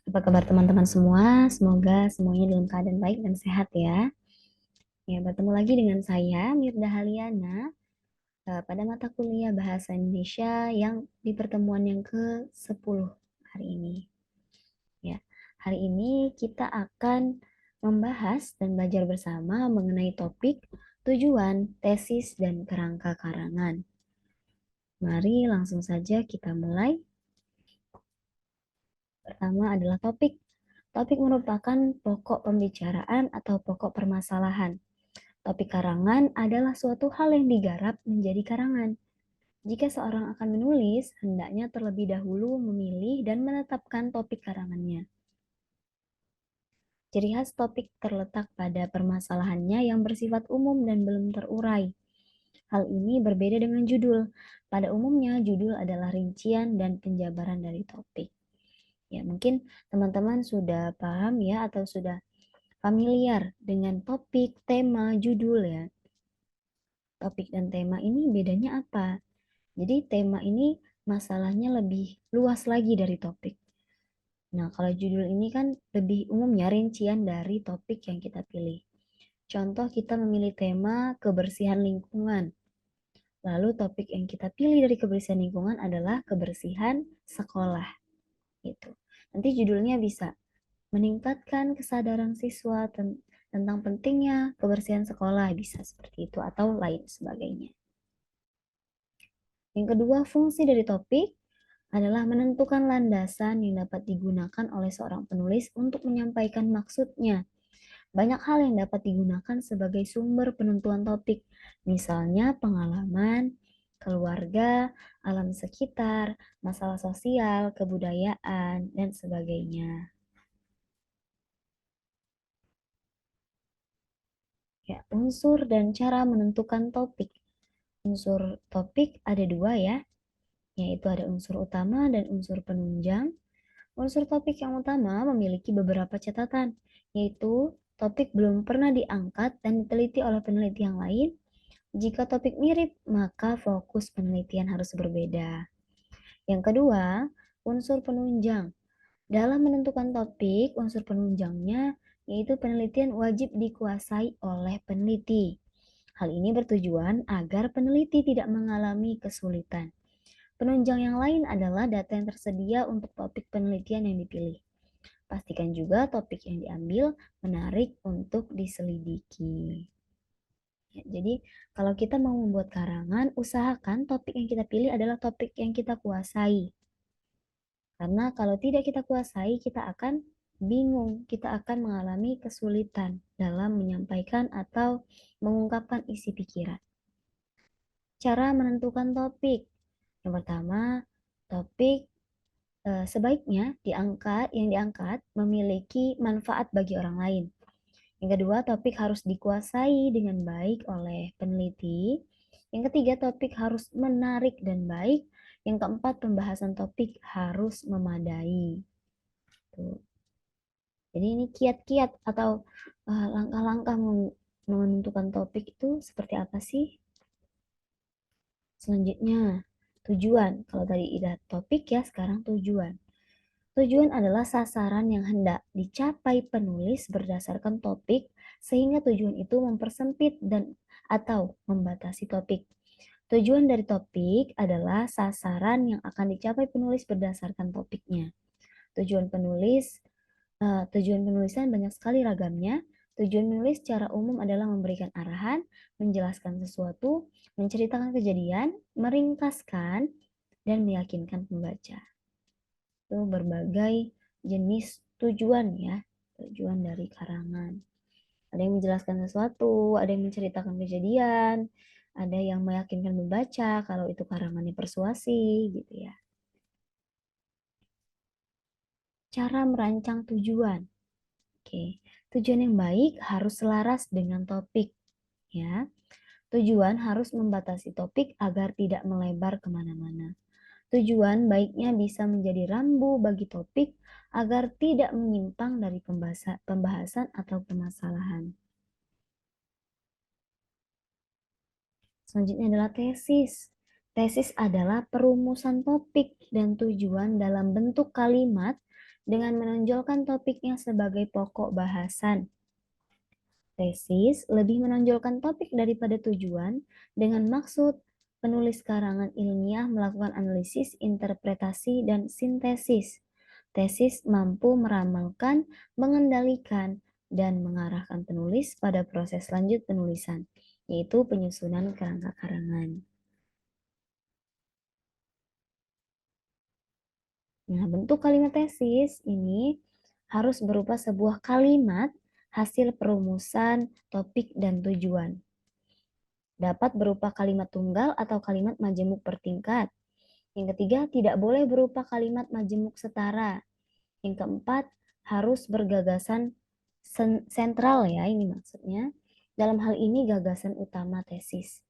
Apa kabar teman-teman semua? Semoga semuanya dalam keadaan baik dan sehat ya. Ya, bertemu lagi dengan saya Mirda Haliana pada mata kuliah Bahasa Indonesia yang di pertemuan yang ke-10 hari ini. Ya, hari ini kita akan membahas dan belajar bersama mengenai topik tujuan, tesis, dan kerangka karangan. Mari langsung saja kita mulai. Pertama adalah topik. Topik merupakan pokok pembicaraan atau pokok permasalahan. Topik karangan adalah suatu hal yang digarap menjadi karangan. Jika seorang akan menulis, hendaknya terlebih dahulu memilih dan menetapkan topik karangannya. Ciri khas topik terletak pada permasalahannya yang bersifat umum dan belum terurai. Hal ini berbeda dengan judul. Pada umumnya, judul adalah rincian dan penjabaran dari topik. Ya, mungkin teman-teman sudah paham ya atau sudah familiar dengan topik, tema, judul ya. Topik dan tema ini bedanya apa? Jadi tema ini masalahnya lebih luas lagi dari topik. Nah, kalau judul ini kan lebih umumnya rincian dari topik yang kita pilih. Contoh kita memilih tema kebersihan lingkungan. Lalu topik yang kita pilih dari kebersihan lingkungan adalah kebersihan sekolah. Gitu. Nanti judulnya bisa meningkatkan kesadaran siswa tentang pentingnya kebersihan sekolah, bisa seperti itu atau lain sebagainya. Yang kedua, fungsi dari topik adalah menentukan landasan yang dapat digunakan oleh seorang penulis untuk menyampaikan maksudnya. Banyak hal yang dapat digunakan sebagai sumber penentuan topik, misalnya pengalaman, keluarga, alam sekitar, masalah sosial, kebudayaan, dan sebagainya. Ya, unsur dan cara menentukan topik. Unsur topik ada dua ya, yaitu ada unsur utama dan unsur penunjang. Unsur topik yang utama memiliki beberapa catatan, yaitu topik belum pernah diangkat dan diteliti oleh peneliti yang lain. Jika topik mirip, maka fokus penelitian harus berbeda. Yang kedua, unsur penunjang. Dalam menentukan topik, unsur penunjangnya yaitu penelitian wajib dikuasai oleh peneliti. Hal ini bertujuan agar peneliti tidak mengalami kesulitan. Penunjang yang lain adalah data yang tersedia untuk topik penelitian yang dipilih. Pastikan juga topik yang diambil menarik untuk diselidiki. Ya, jadi kalau kita mau membuat karangan, usahakan topik yang kita pilih adalah topik yang kita kuasai. Karena kalau tidak kita kuasai, kita akan bingung, kita akan mengalami kesulitan dalam menyampaikan atau mengungkapkan isi pikiran. Cara menentukan topik. Yang pertama, topik sebaiknya yang diangkat memiliki manfaat bagi orang lain. Yang kedua, topik harus dikuasai dengan baik oleh peneliti. Yang ketiga, topik harus menarik dan baik. Yang keempat, pembahasan topik harus memadai. Tuh. Jadi ini kiat-kiat atau langkah-langkah menentukan topik itu seperti apa sih? Selanjutnya, tujuan. Kalau tadi udah topik ya, sekarang tujuan. Tujuan adalah sasaran yang hendak dicapai penulis berdasarkan topik sehingga tujuan itu mempersempit dan atau membatasi topik. Tujuan dari topik adalah sasaran yang akan dicapai penulis berdasarkan topiknya. Tujuan penulis Tujuan penulisan banyak sekali ragamnya. Tujuan menulis secara umum adalah memberikan arahan, menjelaskan sesuatu, menceritakan kejadian, meringkaskan, dan meyakinkan pembaca. Itu berbagai jenis tujuan ya, tujuan dari karangan. Ada yang menjelaskan sesuatu, ada yang menceritakan kejadian, ada yang meyakinkan membaca kalau itu karangannya persuasi gitu ya. Cara merancang tujuan. Oke, tujuan yang baik harus selaras dengan topik ya. Tujuan harus membatasi topik agar tidak melebar kemana-mana. Tujuan baiknya bisa menjadi rambu bagi topik agar tidak menyimpang dari pembahasan atau permasalahan. Selanjutnya adalah tesis. Tesis adalah perumusan topik dan tujuan dalam bentuk kalimat dengan menonjolkan topiknya sebagai pokok bahasan. Tesis lebih menonjolkan topik daripada tujuan dengan maksud penulis karangan ilmiah melakukan analisis, interpretasi, dan sintesis. Tesis mampu meramalkan, mengendalikan, dan mengarahkan penulis pada proses lanjut penulisan, yaitu penyusunan kerangka karangan. Nah, bentuk kalimat tesis ini harus berupa sebuah kalimat hasil perumusan topik dan tujuan. Dapat berupa kalimat tunggal atau kalimat majemuk bertingkat. Yang ketiga, tidak boleh berupa kalimat majemuk setara. Yang keempat, harus bergagasan sentral ya, ini maksudnya. Dalam hal ini gagasan utama tesis.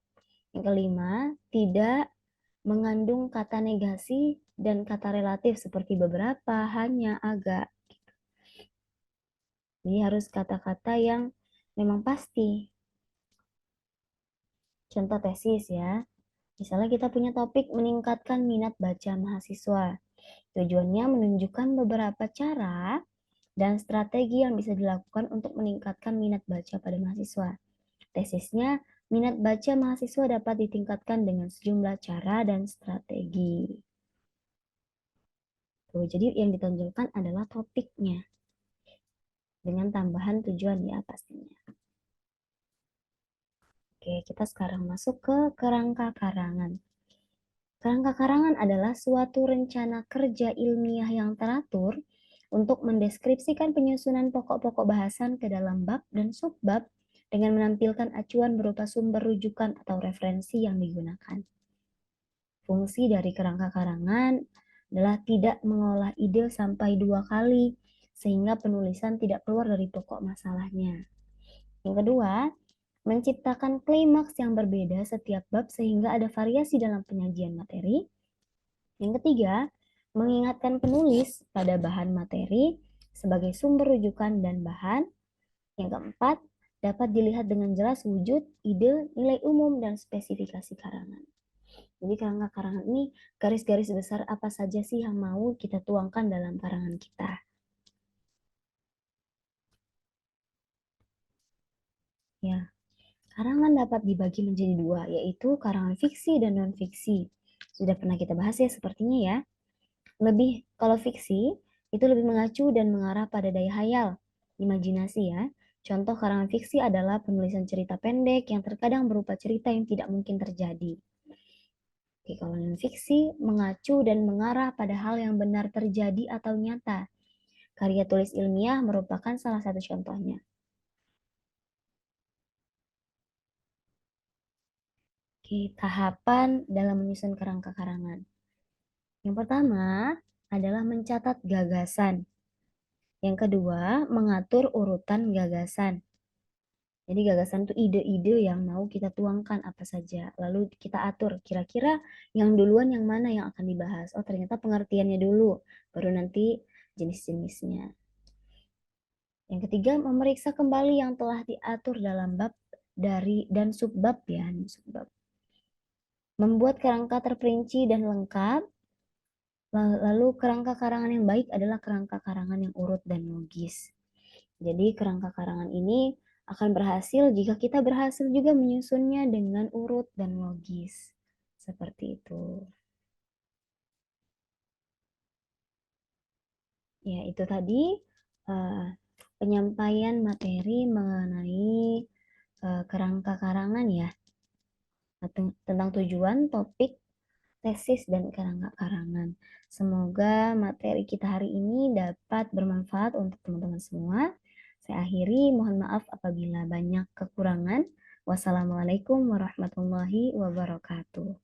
Yang kelima, tidak mengandung kata negasi dan kata relatif seperti beberapa, hanya, agak. Jadi harus kata-kata yang memang pasti. Contoh tesis ya. Misalnya kita punya topik meningkatkan minat baca mahasiswa. Tujuannya menunjukkan beberapa cara dan strategi yang bisa dilakukan untuk meningkatkan minat baca pada mahasiswa. Tesisnya, minat baca mahasiswa dapat ditingkatkan dengan sejumlah cara dan strategi. Tuh, jadi yang ditonjolkan adalah topiknya dengan tambahan tujuan ya pastinya. Oke, kita sekarang masuk ke kerangka karangan. Kerangka karangan adalah suatu rencana kerja ilmiah yang teratur untuk mendeskripsikan penyusunan pokok-pokok bahasan ke dalam bab dan subbab dengan menampilkan acuan berupa sumber rujukan atau referensi yang digunakan. Fungsi dari kerangka karangan adalah tidak mengolah ide sampai 2 kali, sehingga penulisan tidak keluar dari pokok masalahnya. Yang kedua, menciptakan klimaks yang berbeda setiap bab sehingga ada variasi dalam penyajian materi. Yang ketiga, mengingatkan penulis pada bahan materi sebagai sumber rujukan dan bahan. Yang keempat, dapat dilihat dengan jelas wujud, ide, nilai umum, dan spesifikasi karangan. Jadi kerangka karangan ini garis-garis besar apa saja sih yang mau kita tuangkan dalam karangan kita. Ya, karangan dapat dibagi menjadi dua, yaitu karangan fiksi dan non-fiksi. Sudah pernah kita bahas ya sepertinya ya. Kalau fiksi, itu lebih mengacu dan mengarah pada daya hayal, imajinasi ya. Contoh karangan fiksi adalah penulisan cerita pendek yang terkadang berupa cerita yang tidak mungkin terjadi. Oke, kalau non-fiksi mengacu dan mengarah pada hal yang benar terjadi atau nyata. Karya tulis ilmiah merupakan salah satu contohnya. Oke, tahapan dalam menyusun kerangka karangan. Yang pertama adalah mencatat gagasan. Yang kedua, mengatur urutan gagasan. Jadi gagasan itu ide-ide yang mau kita tuangkan apa saja. Lalu kita atur kira-kira yang duluan yang mana yang akan dibahas. Oh ternyata pengertiannya dulu, baru nanti jenis-jenisnya. Yang ketiga, memeriksa kembali yang telah diatur dalam bab dan subbab ya, subbab. Membuat kerangka terperinci dan lengkap. Lalu kerangka karangan yang baik adalah kerangka karangan yang urut dan logis. Jadi kerangka karangan ini akan berhasil jika kita berhasil juga menyusunnya dengan urut dan logis. Seperti itu. Ya, itu tadi penyampaian materi mengenai kerangka karangan ya. Tentang tujuan, topik, tesis, dan kerangka karangan. Semoga materi kita hari ini dapat bermanfaat untuk teman-teman semua. Saya akhiri, mohon maaf apabila banyak kekurangan. Wassalamualaikum warahmatullahi wabarakatuh.